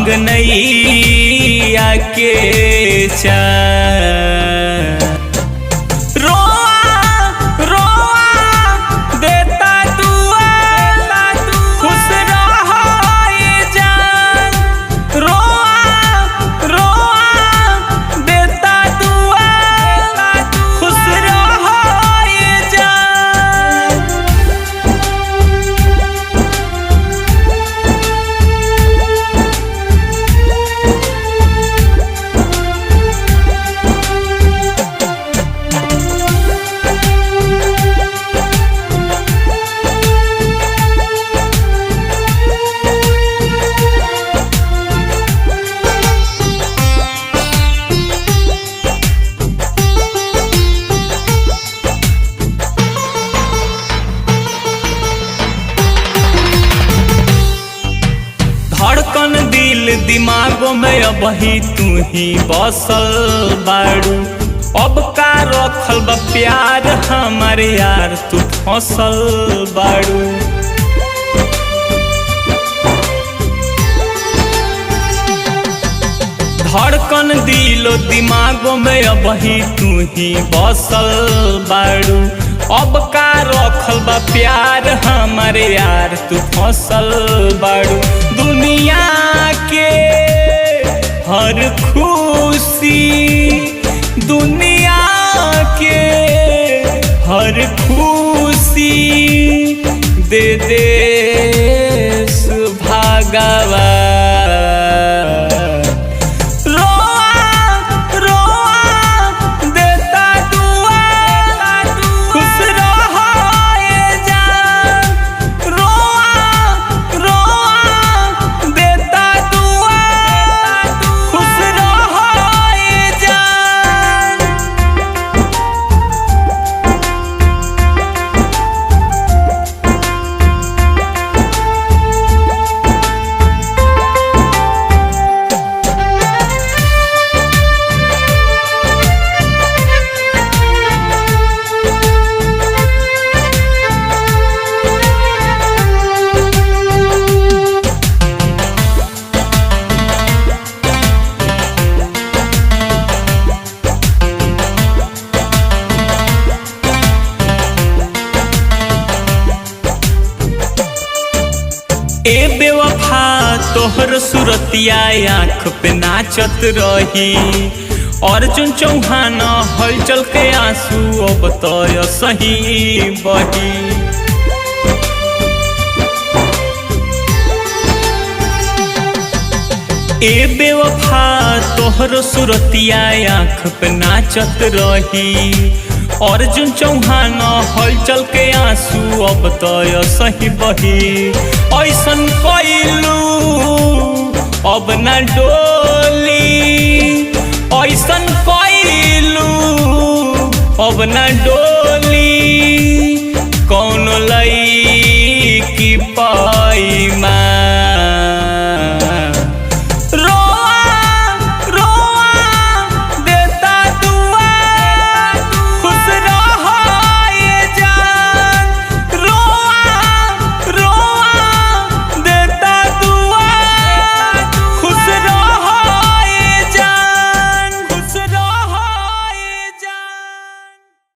अंगनैया के चार धड़कन दिल दिमागों में अब ही तू ही बसल बाड़ू। अब का रखल बा प्यार हमारे यार तू फसल बाड़ू। धड़कन दिलो दिमागों में अब ही तू ही बसल बाड़ू। अब का रखल बा प्यार हमारे यार तू फसल बाड़ू। दुनिया के हर खुशी दुनिया के हर खुशी दे दे सुभागवा। ए बेवफा तोहर सुरतिया आँख पे नाचत रही। अर्जुन चौहान हलचल के आंसू अब तो सही बही। ए बेवफा तोहर सुरतिया आँख पे नाचत रही। अर्जुन चौहान हलचल के आंसू अब तो सही बही। ऐसन कइलू अब न डोली। ऐसन कइलू अब न डोली। कौन लईकी पाई